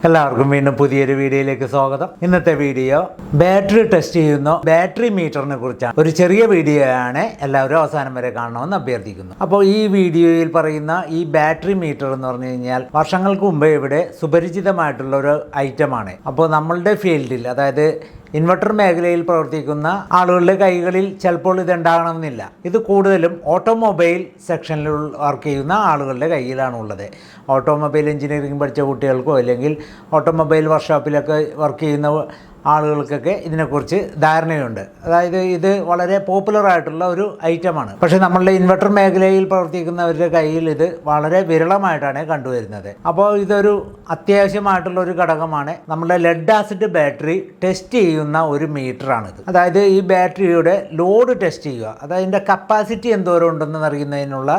എല്ലാവർക്കും വീണ്ടും പുതിയൊരു വീഡിയോയിലേക്ക് സ്വാഗതം. ഇന്നത്തെ വീഡിയോ ബാറ്ററി ടെസ്റ്റ് ചെയ്യുന്ന ബാറ്ററി മീറ്ററിനെ കുറിച്ചാണ്. ഒരു ചെറിയ വീഡിയോ ആണ്, എല്ലാവരും അവസാനം വരെ കാണണമെന്ന് അഭ്യർത്ഥിക്കുന്നു. അപ്പോൾ ഈ വീഡിയോയിൽ പറയുന്ന ഈ ബാറ്ററി മീറ്റർ എന്ന് പറഞ്ഞു കഴിഞ്ഞാൽ വർഷങ്ങൾക്ക് മുമ്പേ ഇവിടെ സുപരിചിതമായിട്ടുള്ള ഒരു ഐറ്റമാണ്. അപ്പോൾ നമ്മളുടെ ഫീൽഡിൽ, അതായത് ഇൻവെർട്ടർ മേഖലയിൽ പ്രവർത്തിക്കുന്ന ആളുകളുടെ കൈകളിൽ ചിലപ്പോൾ ഇത് ഉണ്ടാകണമെന്നില്ല. ഇത് കൂടുതലും ഓട്ടോമൊബൈൽ സെക്ഷനിൽ വർക്ക് ചെയ്യുന്ന ആളുകളുടെ കയ്യിലാണ് ഉള്ളത്. ഓട്ടോമൊബൈൽ എഞ്ചിനീയറിംഗ് പഠിച്ച കുട്ടികൾക്കോ അല്ലെങ്കിൽ ഓട്ടോമൊബൈൽ വർക്ക്ഷോപ്പിലൊക്കെ വർക്ക് ചെയ്യുന്ന ആളുകൾക്കൊക്കെ ഇതിനെക്കുറിച്ച് ധാരണയുണ്ട്. അതായത് ഇത് വളരെ പോപ്പുലർ ആയിട്ടുള്ള ഒരു ഐറ്റമാണ്. പക്ഷേ നമ്മളുടെ ഇൻവെർട്ടർ മേഖലയിൽ പ്രവർത്തിക്കുന്നവരുടെ കയ്യിൽ ഇത് വളരെ വിരളമായിട്ടാണ് കണ്ടുവരുന്നത്. അപ്പോൾ ഇതൊരു അത്യാവശ്യമായിട്ടുള്ള ഒരു ഘടകമാണ്. നമ്മുടെ ലെഡ് ആസിഡ് ബാറ്ററി ടെസ്റ്റ് ചെയ്യുന്ന ഒരു മീറ്ററാണിത്. അതായത് ഈ ബാറ്ററിയുടെ ലോഡ് ടെസ്റ്റ് ചെയ്യുക, അതായത് അതിൻ്റെ കപ്പാസിറ്റി എന്തോരം ഉണ്ടെന്ന് അറിയുന്നതിനുള്ള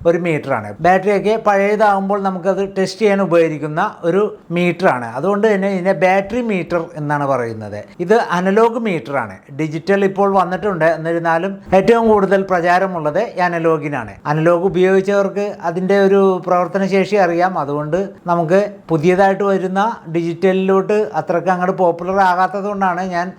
ഒരു മീറ്ററാണ്. ബാറ്ററിയൊക്കെ പഴയതാകുമ്പോൾ നമുക്കത് ടെസ്റ്റ് ചെയ്യാൻ ഉപകരിക്കുന്ന ഒരു മീറ്ററാണ്. അതുകൊണ്ട് തന്നെ ഇതിനെ ബാറ്ററി മീറ്റർ എന്നാണ് പറയുന്നത്. ഇത് അനലോഗ് മീറ്റർ ആണ്. ഡിജിറ്റൽ ഇപ്പോൾ വന്നിട്ടുണ്ട്, എന്നിരുന്നാലും ഏറ്റവും കൂടുതൽ പ്രചാരമുള്ളത് അനലോഗിനാണ്. അനലോഗ് ഉപയോഗിച്ചവർക്ക് അതിൻ്റെ ഒരു പ്രവർത്തനശേഷി അറിയാം. അതുകൊണ്ട് നമുക്ക് പുതിയതായിട്ട് വരുന്ന ഡിജിറ്റലിലോട്ട് അത്രയ്ക്ക് അങ്ങോട്ട് പോപ്പുലർ ആകാത്തത് കൊണ്ടാണ് ഞാൻ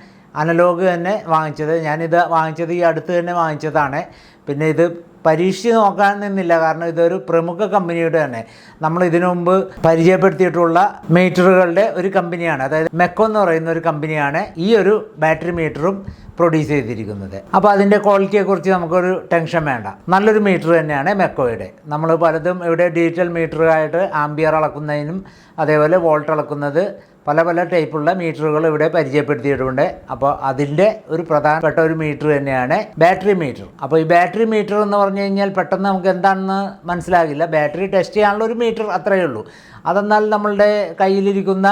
അനലോഗ് തന്നെ വാങ്ങിച്ചത്. ഞാനിത് വാങ്ങിച്ചത് ഈ അടുത്ത് തന്നെ വാങ്ങിച്ചതാണ്. പിന്നെ ഇത് പരീക്ഷിച്ച് നോക്കാൻ നിന്നില്ല, കാരണം ഇതൊരു പ്രമുഖ കമ്പനിയുടെ തന്നെ നമ്മൾ ഇതിനു മുമ്പ് പരിചയപ്പെടുത്തിയിട്ടുള്ള മീറ്ററുകളുടെ ഒരു കമ്പനിയാണ്. അതായത് മെക്കോ എന്ന് പറയുന്ന ഒരു കമ്പനിയാണ് ഈ ഒരു ബാറ്ററി മീറ്ററും പ്രൊഡ്യൂസ് ചെയ്തിരിക്കുന്നത്. അപ്പോൾ അതിൻ്റെ ക്വാളിറ്റിയെക്കുറിച്ച് നമുക്കൊരു ടെൻഷൻ വേണ്ട. നല്ലൊരു മീറ്റർ തന്നെയാണ് മെക്കോയുടെ. നമ്മൾ പലതും ഇവിടെ ഡിജിറ്റൽ മീറ്ററായിട്ട് ആംബിയർ അളക്കുന്നതിനും അതേപോലെ വോൾട്ട് അളക്കുന്നത് പല ടൈപ്പുള്ള മീറ്ററുകൾ ഇവിടെ പരിചയപ്പെടുത്തിയിട്ടുണ്ട്. അപ്പോൾ അതിൻ്റെ ഒരു പ്രധാനപ്പെട്ട ഒരു മീറ്റർ തന്നെയാണ് ബാറ്ററി മീറ്റർ. അപ്പോൾ ഈ ബാറ്ററി മീറ്റർ എന്ന് പറഞ്ഞു കഴിഞ്ഞാൽ പെട്ടെന്ന് നമുക്ക് എന്താണെന്ന് മനസ്സിലാകില്ല. ബാറ്ററി ടെസ്റ്റ് ചെയ്യാനുള്ള ഒരു മീറ്റർ അത്രയേ ഉള്ളൂ. അതെന്നാൽ നമ്മളുടെ കയ്യിലിരിക്കുന്ന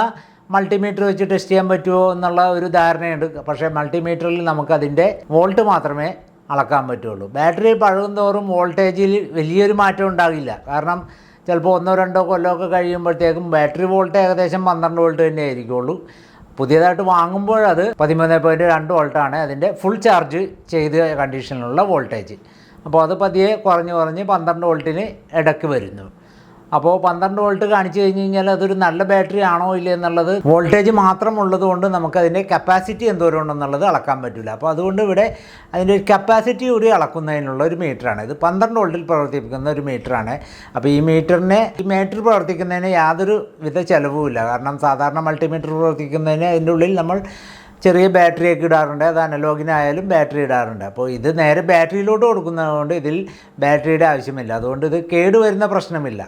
മൾട്ടിമീറ്റർ വെച്ച് ടെസ്റ്റ് ചെയ്യാൻ പറ്റുമോ എന്നുള്ള ഒരു ധാരണയുണ്ട്. പക്ഷേ മൾട്ടിമീറ്ററിൽ നമുക്കതിൻ്റെ വോൾട്ട് മാത്രമേ അളക്കാൻ പറ്റുള്ളൂ. ബാറ്ററി പഴകും തോറും വോൾട്ടേജിൽ വലിയൊരു മാറ്റം ഉണ്ടാകില്ല. കാരണം ചിലപ്പോൾ 1-2 കൊല്ലമൊക്കെ കഴിയുമ്പോഴത്തേക്കും ബാറ്ററി വോൾട്ട് ഏകദേശം 12 വോൾട്ട് തന്നെ ആയിരിക്കുള്ളൂ. പുതിയതായിട്ട് വാങ്ങുമ്പോഴത് 13.2 വോൾട്ടാണ് അതിൻ്റെ ഫുൾ ചാർജ് ചെയ്ത കണ്ടീഷനിലുള്ള വോൾട്ടേജ്. അപ്പോൾ അത് പതിയെ കുറഞ്ഞ് 12 വോൾട്ടിന് ഇടയ്ക്ക് വരുന്നു. അപ്പോൾ 12 വോൾട്ട് കാണിച്ചു കഴിഞ്ഞ് കഴിഞ്ഞാൽ അതൊരു നല്ല ബാറ്ററി ആണോ ഇല്ല എന്നുള്ളത് വോൾട്ടേജ് മാത്രം ഉള്ളത് കൊണ്ട് നമുക്കതിൻ്റെ കപ്പാസിറ്റി എന്തോരം ഉണ്ടെന്നുള്ളത് അളക്കാൻ പറ്റില്ല. അപ്പോൾ അതുകൊണ്ട് ഇവിടെ അതിൻ്റെ ഒരു കപ്പാസിറ്റി കൂടി അളക്കുന്നതിനുള്ള ഒരു മീറ്ററാണ് ഇത്. 12 വോൾട്ടിൽ പ്രവർത്തിപ്പിക്കുന്ന ഒരു മീറ്ററാണ്. അപ്പോൾ ഈ മീറ്റർ പ്രവർത്തിക്കുന്നതിന് യാതൊരു വിധ ചിലവുമില്ല. കാരണം സാധാരണ മൾട്ടിമീറ്റർ പ്രവർത്തിക്കുന്നതിന് അതിൻ്റെ ഉള്ളിൽ നമ്മൾ ചെറിയ ബാറ്ററിയൊക്കെ ഇടാറുണ്ട്. അത് അനലോഗിനായാലും ബാറ്ററി ഇടാറുണ്ട്. അപ്പോൾ ഇത് നേരെ ബാറ്ററിയിലോട്ട് കൊടുക്കുന്നതുകൊണ്ട് ഇതിൽ ബാറ്ററിയുടെ ആവശ്യമില്ല. അതുകൊണ്ട് ഇത് കേടുവരുന്ന പ്രശ്നമില്ല.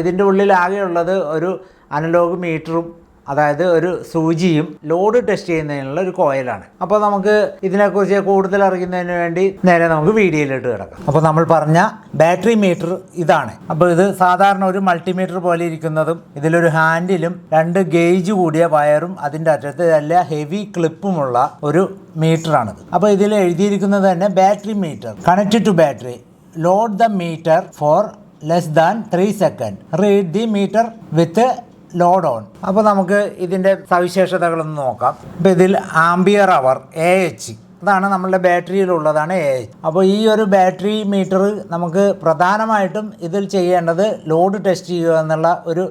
ഇതിൻ്റെ ഉള്ളിൽ ആകെയുള്ളത് ഒരു അനലോഗ് മീറ്ററും, അതായത് ഒരു സൂചിയും ലോഡ് ടെസ്റ്റ് ചെയ്യുന്നതിനുള്ള ഒരു കോയിലാണ്. അപ്പോൾ നമുക്ക് ഇതിനെക്കുറിച്ച് കൂടുതൽ അറിയുന്നതിന് വേണ്ടി നേരെ നമുക്ക് വീഡിയോയിലോട്ട് കിടക്കാം. അപ്പോൾ നമ്മൾ പറഞ്ഞ ബാറ്ററി മീറ്റർ ഇതാണ്. അപ്പോൾ ഇത് സാധാരണ ഒരു മൾട്ടിമീറ്റർ പോലെ ഇരിക്കുന്നതും ഇതിലൊരു ഹാൻഡിലും 2 ഗേജ് കൂടിയ വയറും അതിൻ്റെ അറ്റത്ത് നല്ല ഹെവി ക്ലിപ്പുമുള്ള ഒരു മീറ്ററാണിത്. അപ്പോൾ ഇതിൽ എഴുതിയിരിക്കുന്നത് തന്നെ battery meter connected to battery, load the meter for less than 3 second, read the meter with load on. അപ്പോൾ നമുക്ക് ഇതിൻ്റെ സവിശേഷതകളൊന്ന് നോക്കാം. ഇപ്പോൾ ഇതിൽ ആംബിയർ അവർ AH, അതാണ് നമ്മളുടെ ബാറ്ററിയിലുള്ളതാണ് AH. അപ്പോൾ ഈ ഒരു ബാറ്ററി മീറ്റർ നമുക്ക് പ്രധാനമായിട്ടും ഇതിൽ ചെയ്യേണ്ടത് ലോഡ് ടെസ്റ്റ് ചെയ്യുക എന്നുള്ള ഒരു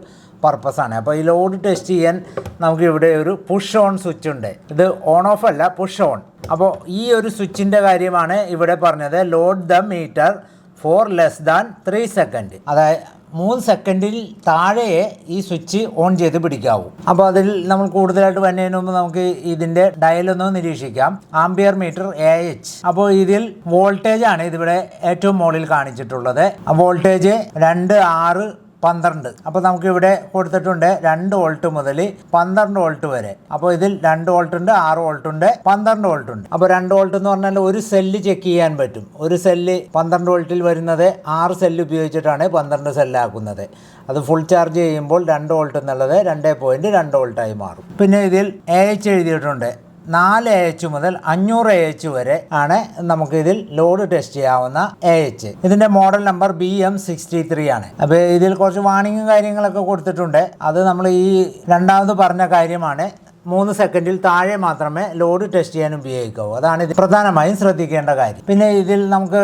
പർപ്പസാണ്. അപ്പോൾ ഈ ലോഡ് ടെസ്റ്റ് ചെയ്യാൻ നമുക്ക് ഇവിടെ ഒരു പുഷ് ഓൺ സ്വിച്ച് ഉണ്ട്. ഇത് ഓൺ ഓഫ് അല്ല, പുഷ് ഓൺ. അപ്പോൾ ഈ ഒരു സ്വിച്ചിൻ്റെ കാര്യമാണ് ഇവിടെ പറഞ്ഞത്. Load the meter for less than 3 second, അതായത് 3 സെക്കൻഡിൽ താഴെയെ ഈ സ്വിച്ച് ഓൺ ചെയ്ത് പിടിക്കാവൂ. അപ്പോൾ അതിൽ നമ്മൾ കൂടുതലായിട്ട് വരുന്നതിന് മുമ്പ് നമുക്ക് ഇതിൻ്റെ ഡയലൊന്ന് നിരീക്ഷിക്കാം. Ampere meter AH. അപ്പോൾ ഇതിൽ വോൾട്ടേജ് ആണ് ഇതിവിടെ ഏറ്റവും മുകളിൽ കാണിച്ചിട്ടുള്ളത്. വോൾട്ടേജ് 2, 6, 12. അപ്പോൾ നമുക്കിവിടെ കൊടുത്തിട്ടുണ്ട് 2 വോൾട്ട് മുതൽ 12 വോൾട്ട് വരെ. അപ്പോൾ ഇതിൽ 2 വോൾട്ട് ഉണ്ട്, 6 വോൾട്ട് ഉണ്ട്, 12 വോൾട്ട് ഉണ്ട്. അപ്പോൾ 2 വോൾട്ട് എന്ന് പറഞ്ഞാൽ ഒരു സെല്ല് ചെക്ക് ചെയ്യാൻ പറ്റും. ഒരു സെല്ല് 12 വോൾട്ടിൽ വരുന്നത് 6 സെല്ല് ഉപയോഗിച്ചിട്ടാണ് 12 സെല്ലാക്കുന്നത്. അത് ഫുൾ ചാർജ് ചെയ്യുമ്പോൾ 2 വോൾട്ട് എന്നുള്ളത് 2.2 വോൾട്ടായി മാറും. പിന്നെ ഇതിൽ AH എഴുതിയിട്ടുണ്ട്. 4AH മുതൽ 500AH വരെ ആണ് നമുക്ക് ഇതിൽ ലോഡ് ടെസ്റ്റ് ചെയ്യാവുന്ന AH. ഇതിന്റെ മോഡൽ നമ്പർ BM63 ആണ്. അപ്പോൾ ഇതിൽ കുറച്ച് വാണിങ്ങും കാര്യങ്ങളൊക്കെ കൊടുത്തിട്ടുണ്ട്. അത് നമ്മൾ ഈ രണ്ടാമത് പറഞ്ഞ കാര്യമാണ്. 3 സെക്കൻഡിൽ താഴെ മാത്രമേ ലോഡ് ടെസ്റ്റ് ചെയ്യാൻ ഉപയോഗിക്കാവൂ. അതാണ് ഇത് പ്രധാനമായും ശ്രദ്ധിക്കേണ്ട കാര്യം. പിന്നെ ഇതിൽ നമുക്ക്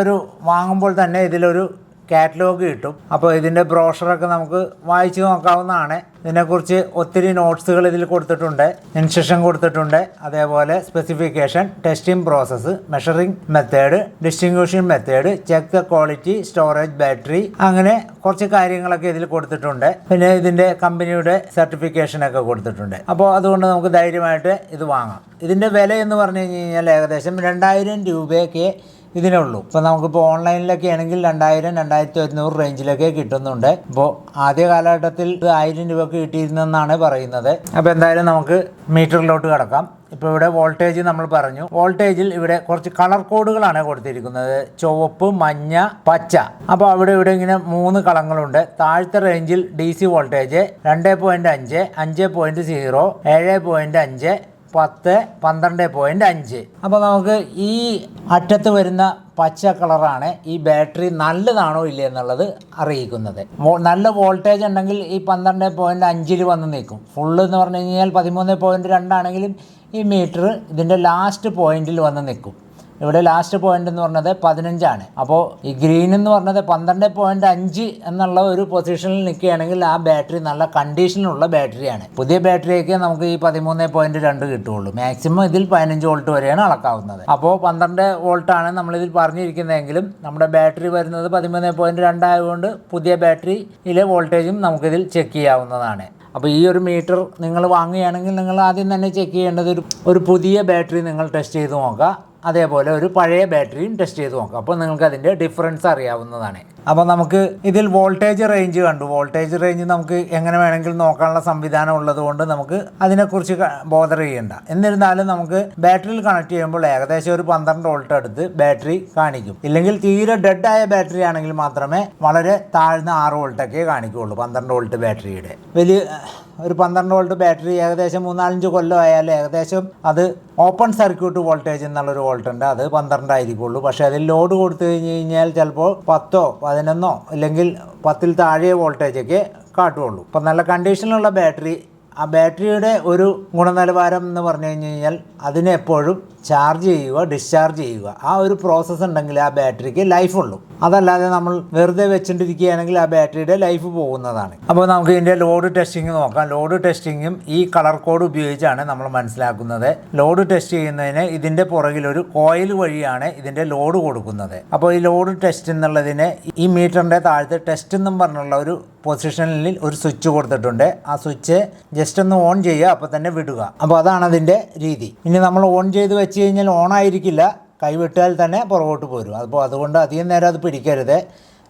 വാങ്ങുമ്പോൾ തന്നെ ഇതിലൊരു കാറ്റലോഗ് കിട്ടും. അപ്പോൾ ഇതിൻ്റെ ബ്രോഷറൊക്കെ നമുക്ക് വായിച്ച് നോക്കാവുന്നതാണ്. ഇതിനെക്കുറിച്ച് ഒത്തിരി നോട്ട്സുകൾ ഇതിൽ കൊടുത്തിട്ടുണ്ട്, ഇൻസ്ട്രക്ഷൻ കൊടുത്തിട്ടുണ്ട്. അതേപോലെ specification, testing process, measuring method, distinguishing method, check the quality, storage, battery, അങ്ങനെ കുറച്ച് കാര്യങ്ങളൊക്കെ ഇതിൽ കൊടുത്തിട്ടുണ്ട്. പിന്നെ ഇതിൻ്റെ കമ്പനിയുടെ സർട്ടിഫിക്കേഷനൊക്കെ കൊടുത്തിട്ടുണ്ട്. അപ്പോൾ അതുകൊണ്ട് നമുക്ക് ധൈര്യമായിട്ട് ഇത് വാങ്ങാം. ഇതിൻ്റെ വില എന്ന് പറഞ്ഞു കഴിഞ്ഞാൽ ഏകദേശം 2000 രൂപയൊക്കെ ഇതിനുള്ളൂ. ഇപ്പോൾ നമുക്കിപ്പോൾ ഓൺലൈനിലൊക്കെ ആണെങ്കിൽ 2000, 2100 റേഞ്ചിലൊക്കെ കിട്ടുന്നുണ്ട്. ഇപ്പോൾ ആദ്യ കാലഘട്ടത്തിൽ 1000 രൂപക്ക് കിട്ടിയിരുന്നെന്നാണ് പറയുന്നത്. അപ്പോൾ എന്തായാലും നമുക്ക് മീറ്ററിലോട്ട് കിടക്കാം. ഇപ്പോൾ ഇവിടെ വോൾട്ടേജ് നമ്മൾ പറഞ്ഞു. വോൾട്ടേജിൽ ഇവിടെ കുറച്ച് കളർ കോഡുകളാണ് കൊടുത്തിരിക്കുന്നത്: ചുവപ്പ്, മഞ്ഞ, പച്ച. അപ്പോൾ ഇവിടെ ഇങ്ങനെ 3 കളങ്ങളുണ്ട്. താഴത്തെ റേഞ്ചിൽ DC വോൾട്ടേജ് 2.5, 5.0, 7.5, 10, 12.5. അപ്പോൾ നമുക്ക് ഈ അറ്റത്ത് വരുന്ന പച്ച കളറാണ് ഈ ബാറ്ററി നല്ലതാണോ ഇല്ല എന്നുള്ളത് അറിയിക്കുന്നത്. നല്ല വോൾട്ടേജ് ഉണ്ടെങ്കിൽ ഈ 12.5 വന്ന് നിൽക്കും. ഫുള്ള് എന്ന് പറഞ്ഞു കഴിഞ്ഞാൽ 13.2 ആണെങ്കിലും ഈ മീറ്റർ ഇതിൻ്റെ ലാസ്റ്റ് പോയിന്റിൽ വന്ന് നിൽക്കും. ഇവിടെ ലാസ്റ്റ് പോയിന്റ് എന്ന് പറഞ്ഞത് 15 ആണ്. അപ്പോൾ ഈ ഗ്രീൻ എന്ന് പറഞ്ഞത് 12.5 എന്നുള്ള ഒരു പൊസിഷനിൽ നിൽക്കുകയാണെങ്കിൽ ആ ബാറ്ററി നല്ല കണ്ടീഷനിലുള്ള ബാറ്ററിയാണ്. പുതിയ ബാറ്ററിയൊക്കെ നമുക്ക് ഈ 13.2 കിട്ടുകയുള്ളൂ. മാക്സിമം ഇതിൽ 15 വോൾട്ട് വരെയാണ് അളക്കാവുന്നത്. അപ്പോൾ 12 വോൾട്ടാണ് നമ്മളിതിൽ പറഞ്ഞിരിക്കുന്നതെങ്കിലും നമ്മുടെ ബാറ്ററി വരുന്നത് 13.2 ആയതുകൊണ്ട് പുതിയ ബാറ്ററിയിലെ വോൾട്ടേജും നമുക്കിതിൽ ചെക്ക് ചെയ്യാവുന്നതാണ്. അപ്പോൾ ഈ ഒരു മീറ്റർ നിങ്ങൾ വാങ്ങുകയാണെങ്കിൽ നിങ്ങൾ ആദ്യം തന്നെ ചെക്ക് ചെയ്യേണ്ടത് ഒരു പുതിയ ബാറ്ററി നിങ്ങൾ ടെസ്റ്റ് ചെയ്ത് നോക്കുക. അതേപോലെ ഒരു പഴയ ബാറ്ററിയും ടെസ്റ്റ് ചെയ്ത് നോക്കാം. അപ്പോൾ നിങ്ങൾക്ക് അതിൻ്റെ ഡിഫറൻസ് അറിയാവുന്നതാണ്. അപ്പോൾ നമുക്ക് ഇതിൽ വോൾട്ടേജ് റേഞ്ച് കണ്ടു. വോൾട്ടേജ് റേഞ്ച് നമുക്ക് എങ്ങനെ വേണമെങ്കിലും നോക്കാനുള്ള സംവിധാനം ഉള്ളതുകൊണ്ട് നമുക്ക് അതിനെക്കുറിച്ച് ബോധർ ചെയ്യേണ്ട. എന്നിരുന്നാലും നമുക്ക് ബാറ്ററിയിൽ കണക്ട് ചെയ്യുമ്പോൾ ഏകദേശം ഒരു 12 വോൾട്ട് അടുത്ത് ബാറ്ററി കാണിക്കും. ഇല്ലെങ്കിൽ തീരെ ഡെഡ് ആയ ബാറ്ററി ആണെങ്കിൽ മാത്രമേ വളരെ താഴ്ന്ന 6 വോൾട്ടൊക്കെ കാണിക്കുകയുള്ളൂ. 12 വോൾട്ട് ബാറ്ററിയുടെ ഒരു 12 വോൾട്ട് ബാറ്ററി ഏകദേശം 3-4 കൊല്ലം ആയാലും ഏകദേശം അത് ഓപ്പൺ സർക്യൂട്ട് വോൾട്ടേജ് എന്നുള്ളൊരു വോൾട്ട് ഉണ്ട്. അത് 12 ആയിരിക്കുള്ളൂ. പക്ഷേ അതിൽ ലോഡ് കൊടുത്തു കഴിഞ്ഞാൽ ചിലപ്പോൾ 10, 11 അല്ലെങ്കിൽ 10ൽ താഴെ വോൾട്ടേജൊക്കെ കാട്ടുകയുള്ളൂ. ഇപ്പം നല്ല കണ്ടീഷനിലുള്ള ബാറ്ററി, ആ ബാറ്ററിയുടെ ഒരു ഗുണനിലവാരം എന്ന് പറഞ്ഞു കഴിഞ്ഞാൽ അതിനെ എപ്പോഴും ചാർജ് ചെയ്യുക, ഡിസ്ചാർജ് ചെയ്യുക, ആ ഒരു പ്രോസസ്സ് ഉണ്ടെങ്കിൽ ആ ബാറ്ററിക്ക് ലൈഫ് ഉള്ളൂ. അതല്ലാതെ നമ്മൾ വെറുതെ വെച്ചിട്ടിരിക്കുകയാണെങ്കിൽ ആ ബാറ്ററിയുടെ ലൈഫ് പോകുന്നതാണ്. അപ്പോൾ നമുക്ക് ഇതിൻ്റെ ലോഡ് ടെസ്റ്റിംഗ് നോക്കാം. ലോഡ് ടെസ്റ്റിങ്ങും ഈ കളർ കോഡ് ഉപയോഗിച്ചാണ് നമ്മൾ മനസ്സിലാക്കുന്നത്. ലോഡ് ടെസ്റ്റ് ചെയ്യുന്നതിന് ഇതിൻ്റെ പുറകിലൊരു കോയിൽ വഴിയാണ് ഇതിൻ്റെ ലോഡ് കൊടുക്കുന്നത്. അപ്പോൾ ഈ ലോഡ് ടെസ്റ്റ് എന്നുള്ളതിന് ഈ മീറ്ററിൻ്റെ താഴത്ത് ടെസ്റ്റ് എന്നും പറഞ്ഞുള്ള ഒരു പൊസിഷനിൽ ഒരു സ്വിച്ച് കൊടുത്തിട്ടുണ്ട്. ആ സ്വിച്ച് ജസ്റ്റ് ഒന്ന് ഓൺ ചെയ്യുക, അപ്പോൾ തന്നെ വിടുക. അപ്പോൾ അതാണ് അതിൻ്റെ രീതി. ഇനി നമ്മൾ ഓൺ ചെയ്ത് വെച്ച് കഴിഞ്ഞാൽ ഓൺ ആയിരിക്കില്ല, കൈവിട്ടാൽ തന്നെ പുറകോട്ട് പോരും. അപ്പോൾ അതുകൊണ്ട് അധികം നേരം അത് പിടിക്കരുത്.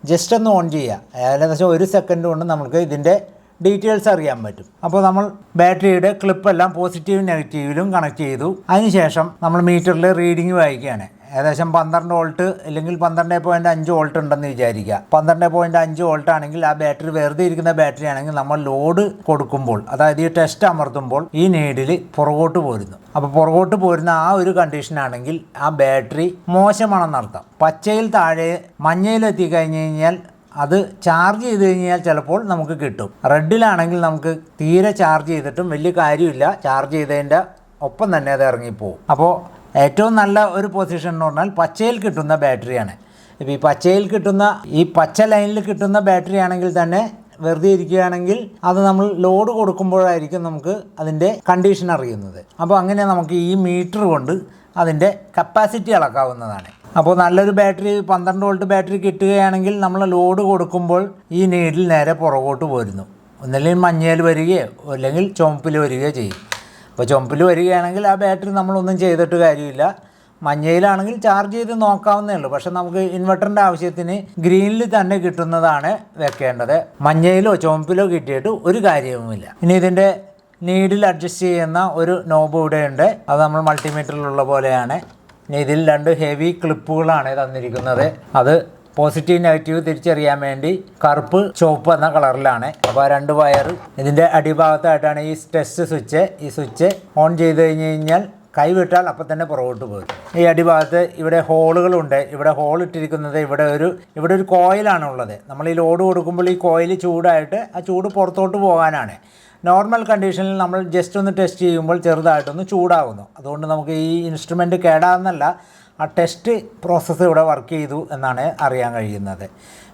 ജസ്റ്റ് ഒന്ന് ഓൺ ചെയ്യുക. ഏകദേശം 1 സെക്കൻഡ് കൊണ്ട് നമുക്ക് ഇതിൻ്റെ ഡീറ്റെയിൽസ് അറിയാൻ പറ്റും. അപ്പോൾ നമ്മൾ ബാറ്ററിയുടെ ക്ലിപ്പെല്ലാം പോസിറ്റീവ് നെഗറ്റീവിലും കണക്ട് ചെയ്തു. അതിനുശേഷം നമ്മൾ മീറ്ററിൽ റീഡിങ് വായിക്കുകയാണ്. ഏകദേശം 12 വോൾട്ട് അല്ലെങ്കിൽ 12.5 വോൾട്ട് ഉണ്ടെന്ന് വിചാരിക്കുക. 12.5 വോൾട്ട് ആണെങ്കിൽ ആ ബാറ്ററി വെറുതെ ഇരിക്കുന്ന ബാറ്ററി ആണെങ്കിൽ നമ്മൾ ലോഡ് കൊടുക്കുമ്പോൾ, അതായത് ഈ ടെസ്റ്റ് അമർത്തുമ്പോൾ ഈ നീഡിൽ പുറകോട്ട് പോരുന്നു. അപ്പോൾ പുറകോട്ട് പോരുന്ന ആ ഒരു കണ്ടീഷനാണെങ്കിൽ ആ ബാറ്ററി മോശമാണെന്നർത്ഥം. പച്ചയിൽ താഴെ മഞ്ഞയിൽ എത്തിക്കഴിഞ്ഞ് കഴിഞ്ഞാൽ അത് ചാർജ് ചെയ്ത് കഴിഞ്ഞാൽ ചിലപ്പോൾ നമുക്ക് കിട്ടും. റെഡിലാണെങ്കിൽ നമുക്ക് തീരെ ചാർജ് ചെയ്തിട്ടും വലിയ കാര്യമില്ല, ചാർജ് ചെയ്തതിൻ്റെ ഒപ്പം തന്നെ അത് ഇറങ്ങിപ്പോവും. അപ്പോൾ ഏറ്റവും നല്ല ഒരു പൊസിഷൻ എന്ന് പറഞ്ഞാൽ പച്ചയിൽ കിട്ടുന്ന ബാറ്ററിയാണ്. ഇപ്പോൾ ഈ പച്ചയിൽ കിട്ടുന്ന ഈ പച്ച ലൈനിൽ കിട്ടുന്ന ബാറ്ററി ആണെങ്കിൽ തന്നെ വെറുതെ ഇരിക്കുകയാണെങ്കിൽ അത് നമ്മൾ ലോഡ് കൊടുക്കുമ്പോഴായിരിക്കും നമുക്ക് അതിൻ്റെ കണ്ടീഷൻ അറിയുന്നത്. അപ്പോൾ അങ്ങനെ നമുക്ക് ഈ മീറ്റർ കൊണ്ട് അതിൻ്റെ കപ്പാസിറ്റി അളക്കാവുന്നതാണ്. അപ്പോൾ നല്ലൊരു ബാറ്ററി 12 വോൾട്ട് ബാറ്ററി കിട്ടുകയാണെങ്കിൽ നമ്മൾ ലോഡ് കൊടുക്കുമ്പോൾ ഈ നീഡിൽ നേരെ പുറകോട്ട് പോരുന്നു. ഒന്നല്ലെങ്കിൽ മഞ്ഞയിൽ വരികയോ അല്ലെങ്കിൽ ചുവപ്പിൽ വരികയോ ചെയ്യും. അപ്പോൾ ചുവപ്പിൽ വരികയാണെങ്കിൽ ആ ബാറ്ററി നമ്മളൊന്നും ചെയ്തിട്ട് കാര്യമില്ല. മഞ്ഞയിലാണെങ്കിൽ ചാർജ് ചെയ്ത് നോക്കാവുന്നേ ഉള്ളൂ. പക്ഷെ നമുക്ക് ഇൻവെർട്ടറിൻ്റെ ആവശ്യത്തിന് ഗ്രീനിൽ തന്നെ കിട്ടുന്നതാണ് വെക്കേണ്ടത്. മഞ്ഞയിലോ ചുവപ്പിലോ കിട്ടിയിട്ട് ഒരു കാര്യവുമില്ല. ഇനി ഇതിൻ്റെ നീഡിൽ അഡ്ജസ്റ്റ് ചെയ്യുന്ന ഒരു നോബ് ഇവിടെയുണ്ട്. അത് നമ്മൾ മൾട്ടിമീറ്ററിലുള്ള പോലെയാണ്. ഇനി ഇതിൽ 2 ഹെവി ക്ലിപ്പുകളാണ് തന്നിരിക്കുന്നത്. അത് പോസിറ്റീവ് നെഗറ്റീവ് തിരിച്ചറിയാൻ വേണ്ടി കറുപ്പ് ചുവപ്പ് എന്ന കളറിലാണ്. അപ്പോൾ 2 വയർ ഇതിൻ്റെ അടിഭാഗത്തായിട്ടാണ് ഈ ടെസ്റ്റ് സ്വിച്ച്. ഈ സ്വിച്ച് ഓൺ ചെയ്ത് കഴിഞ്ഞ് കഴിഞ്ഞാൽ കൈവിട്ടാൽ അപ്പം തന്നെ പുറകോട്ട് പോകും. ഈ അടിഭാഗത്ത് ഇവിടെ ഹോളുകളുണ്ട്. ഇവിടെ ഹോൾ ഇട്ടിരിക്കുന്നത് ഇവിടെ ഒരു കോയിലാണുള്ളത്. നമ്മൾ ഈ ലോഡ് കൊടുക്കുമ്പോൾ ഈ കോയിൽ ചൂടായിട്ട് ആ ചൂട് പുറത്തോട്ട് പോകാനാണ്. നോർമൽ കണ്ടീഷനിൽ നമ്മൾ ജസ്റ്റ് ഒന്ന് ടെസ്റ്റ് ചെയ്യുമ്പോൾ ചെറുതായിട്ടൊന്ന് ചൂടാകുന്നു. അതുകൊണ്ട് നമുക്ക് ഈ ഇൻസ്ട്രുമെൻറ്റ് കേടാകുന്നല്ല, ആ ടെസ്റ്റ് പ്രോസസ്സ് ഇവിടെ വർക്ക് ചെയ്തു എന്നാണ് അറിയാൻ കഴിയുന്നത്.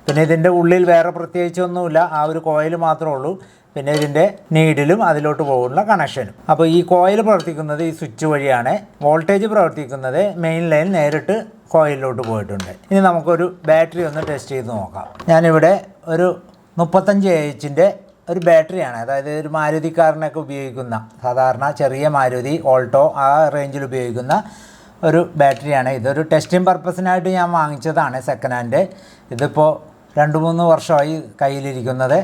പിന്നെ ഇതിൻ്റെ ഉള്ളിൽ വേറെ പ്രത്യേകിച്ചൊന്നുമില്ല, ആ ഒരു കോയിൽ മാത്രമേ ഉള്ളൂ. പിന്നെ ഇതിൻ്റെ നീഡിലും അതിലോട്ട് പോകുന്ന കണക്ഷനും. അപ്പോൾ ഈ കോയിൽ പ്രവർത്തിക്കുന്നത് ഈ സ്വിച്ച് വഴിയാണ്. വോൾട്ടേജ് പ്രവർത്തിക്കുന്നത് മെയിൻ ലൈൻ നേരിട്ട് കോയിലിലോട്ട് പോയിട്ടുണ്ട്. ഇനി നമുക്കൊരു ബാറ്ററി ഒന്ന് ടെസ്റ്റ് ചെയ്ത് നോക്കാം. ഞാനിവിടെ ഒരു 35 AH ഒരു ബാറ്ററിയാണ്, അതായത് ഒരു മാരുതി കാറിനൊക്കെ ഉപയോഗിക്കുന്ന, സാധാരണ ചെറിയ മാരുതി ഓൾട്ടോ ആ റേഞ്ചിൽ ഉപയോഗിക്കുന്ന ഒരു ബാറ്ററിയാണ്. ഇതൊരു ടെസ്റ്റിംഗ് പർപ്പസിനായിട്ട് ഞാൻ വാങ്ങിച്ചതാണ്, സെക്കൻഡ് ഹാൻഡ്. ഇതിപ്പോൾ 2-3 വർഷമായി കയ്യിലിരിക്കുന്നത്.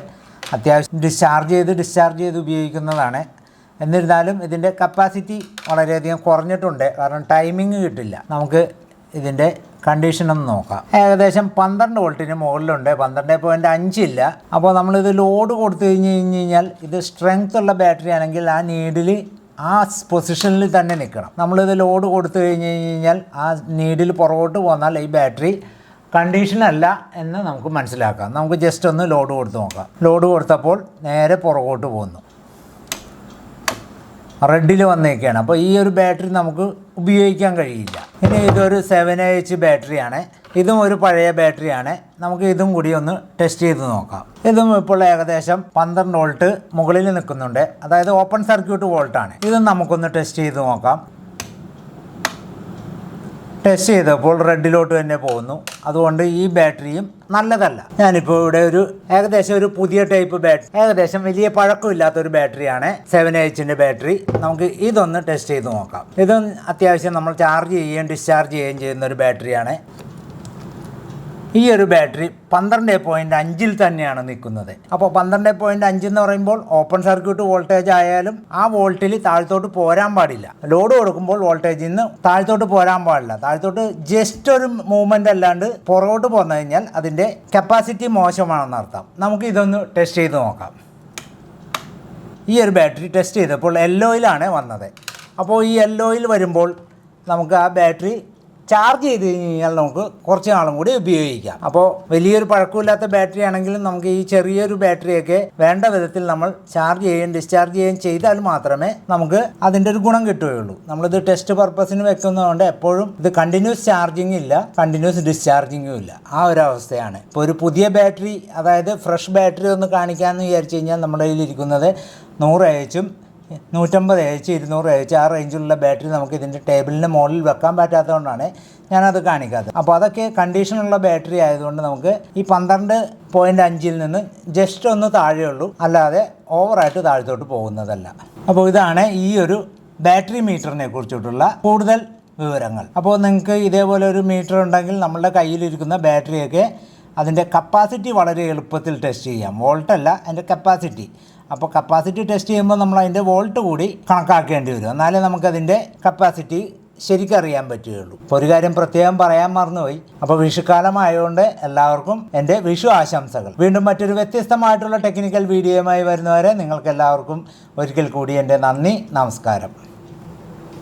അത്യാവശ്യം ഡിസ്ചാർജ് ചെയ്ത് ഉപയോഗിക്കുന്നതാണ്. എന്നിരുന്നാലും ഇതിൻ്റെ കപ്പാസിറ്റി വളരെയധികം കുറഞ്ഞിട്ടുണ്ട്, കാരണം ടൈമിങ് കിട്ടില്ല. നമുക്ക് ഇതിൻ്റെ കണ്ടീഷനൊന്ന് നോക്കാം. ഏകദേശം 12 വോൾട്ടിന് മുകളിലുണ്ട്, 12.5 ഇല്ല. അപ്പോൾ നമ്മളിത് ലോഡ് കൊടുത്തു കഴിഞ്ഞാൽ ഇത് സ്ട്രെങ്ത് ഉള്ള ബാറ്ററി ആണെങ്കിൽ ആ നീഡിൽ ആ പൊസിഷനിൽ തന്നെ നിൽക്കണം. നമ്മളിത് ലോഡ് കൊടുത്തു കഴിഞ്ഞാൽ ആ നീഡിൽ പുറകോട്ട് പോന്നാൽ ഈ ബാറ്ററി കണ്ടീഷനല്ല എന്ന് നമുക്ക് മനസ്സിലാക്കാം. നമുക്ക് ജസ്റ്റ് ഒന്ന് ലോഡ് കൊടുത്ത് നോക്കാം. ലോഡ് കൊടുത്തപ്പോൾ നേരെ പുറകോട്ട് പോകുന്നു, റെഡിൽ വന്നേക്കാണ്. അപ്പോൾ ഈ ഒരു ബാറ്ററി നമുക്ക് ഉപയോഗിക്കാൻ കഴിയില്ല. ഇനി ഇതൊരു 7AH ബാറ്ററിയാണ്. ഇതും ഒരു പഴയ ബാറ്ററിയാണ്. നമുക്ക് ഇതും കൂടി ഒന്ന് ടെസ്റ്റ് ചെയ്ത് നോക്കാം. ഇതും ഇപ്പോൾ ഏകദേശം 12 വോൾട്ട് മുകളിൽ നിൽക്കുന്നുണ്ട്, അതായത് ഓപ്പൺ സർക്യൂട്ട് വോൾട്ടാണ്. ഇതും നമുക്കൊന്ന് ടെസ്റ്റ് ചെയ്ത് നോക്കാം. ടെസ്റ്റ് ചെയ്തപ്പോൾ റെഡിലോട്ട് തന്നെ പോകുന്നു. അതുകൊണ്ട് ഈ ബാറ്ററിയും നല്ലതല്ല. ഞാനിപ്പോൾ ഇവിടെ ഏകദേശം ഒരു പുതിയ ടൈപ്പ് ബാറ്ററി, ഏകദേശം വലിയ പഴക്കമില്ലാത്തൊരു ബാറ്ററിയാണ് 7AH ബാറ്ററി. നമുക്ക് ഇതൊന്ന് ടെസ്റ്റ് ചെയ്ത് നോക്കാം. ഇതും അത്യാവശ്യം നമ്മൾ ചാർജ് ചെയ്യുകയും ഡിസ്ചാർജ് ചെയ്യുകയും ചെയ്യുന്ന ഒരു ബാറ്ററിയാണ്. ഈ ഒരു ബാറ്ററി 12.5 തന്നെയാണ് നിൽക്കുന്നത്. അപ്പോൾ 12.5 എന്ന് പറയുമ്പോൾ ഓപ്പൺ സർക്യൂട്ട് വോൾട്ടേജ് ആയാലും ആ വോൾട്ടിൽ താഴത്തോട്ട് പോരാൻ പാടില്ല. ലോഡ് കൊടുക്കുമ്പോൾ വോൾട്ടേജിൽ നിന്ന് താഴത്തോട്ട് പോരാൻ പാടില്ല. താഴത്തോട്ട് ജസ്റ്റ് ഒരു മൂവ്മെൻ്റ് അല്ലാണ്ട് പുറകോട്ട് പോന്നു കഴിഞ്ഞാൽ അതിൻ്റെ കപ്പാസിറ്റി മോശമാണെന്നർത്ഥം. നമുക്ക് ഇതൊന്ന് ടെസ്റ്റ് ചെയ്ത് നോക്കാം. ഈ ഒരു ബാറ്ററി ടെസ്റ്റ് ചെയ്തപ്പോൾ യെല്ലോയിലാണ് വന്നത്. അപ്പോൾ ഈ യെല്ലോയിൽ വരുമ്പോൾ നമുക്ക് ആ ബാറ്ററി ചാർജ് ചെയ്ത് കഴിഞ്ഞാൽ നമുക്ക് കുറച്ച് നാളും കൂടി ഉപയോഗിക്കാം. അപ്പോൾ വലിയൊരു പഴക്കമില്ലാത്ത ബാറ്ററി ആണെങ്കിലും നമുക്ക് ഈ ചെറിയൊരു ബാറ്ററിയൊക്കെ വേണ്ട വിധത്തിൽ നമ്മൾ ചാർജ് ചെയ്യുകയും ഡിസ്ചാർജ് ചെയ്യുകയും ചെയ്താൽ മാത്രമേ നമുക്ക് അതിൻ്റെ ഒരു ഗുണം കിട്ടുകയുള്ളൂ. നമ്മളിത് ടെസ്റ്റ് പർപ്പസിന് വെക്കുന്നതുകൊണ്ട് എപ്പോഴും ഇത് കണ്ടിന്യൂസ് ചാർജിങ് ഇല്ല, കണ്ടിന്യൂസ് ഡിസ്ചാർജിങ്ങും ഇല്ല, ആ ഒരു അവസ്ഥയാണ്. ഇപ്പോൾ ഒരു പുതിയ ബാറ്ററി, അതായത് ഫ്രഷ് ബാറ്ററി ഒന്ന് കാണിക്കാമെന്ന് വിചാരിച്ചു കഴിഞ്ഞാൽ നമ്മുടെ കയ്യിലിരിക്കുന്നത് 100 AH 150 AH 200 AH ആ റേഞ്ചിലുള്ള ബാറ്ററി നമുക്ക് ഇതിൻ്റെ ടേബിളിൻ്റെ മുകളിൽ വെക്കാൻ പറ്റാത്തതുകൊണ്ടാണ് ഞാനത് കാണിക്കാത്തത്. അപ്പോൾ അതൊക്കെ കണ്ടീഷനുള്ള ബാറ്ററി ആയതുകൊണ്ട് നമുക്ക് ഈ 12.5 നിന്ന് ജസ്റ്റ് ഒന്ന് താഴെയുള്ളൂ, അല്ലാതെ ഓവറായിട്ട് താഴത്തോട്ട് പോകുന്നതല്ല. അപ്പോൾ ഇതാണ് ഈ ഒരു ബാറ്ററി മീറ്ററിനെ കുറിച്ചിട്ടുള്ള കൂടുതൽ വിവരങ്ങൾ. അപ്പോൾ നിങ്ങൾക്ക് ഇതേപോലെ ഒരു മീറ്റർ ഉണ്ടെങ്കിൽ നമ്മളുടെ കയ്യിലിരിക്കുന്ന ബാറ്ററിയൊക്കെ അതിൻ്റെ കപ്പാസിറ്റി വളരെ എളുപ്പത്തിൽ ടെസ്റ്റ് ചെയ്യാം. വോൾട്ടല്ല, അതിൻ്റെ കപ്പാസിറ്റി. അപ്പോൾ കപ്പാസിറ്റി ടെസ്റ്റ് ചെയ്യുമ്പോൾ നമ്മൾ അതിൻ്റെ വോൾട്ട് കൂടി കണക്കാക്കേണ്ടി വരും, എന്നാലേ നമുക്കതിൻ്റെ കപ്പാസിറ്റി ശരിക്കറിയാൻ പറ്റുകയുള്ളൂ. അപ്പോൾ ഒരു കാര്യം പ്രത്യേകം പറയാൻ മറന്നുപോയി. അപ്പോൾ വിഷുക്കാലമായതുകൊണ്ട് എല്ലാവർക്കും എൻ്റെ വിഷു ആശംസകൾ. വീണ്ടും മറ്റൊരു വ്യത്യസ്തമായിട്ടുള്ള ടെക്നിക്കൽ വീഡിയോയുമായി വരുന്നവരെ നിങ്ങൾക്ക് എല്ലാവർക്കും ഒരിക്കൽ കൂടി എൻ്റെ നന്ദി, നമസ്കാരം.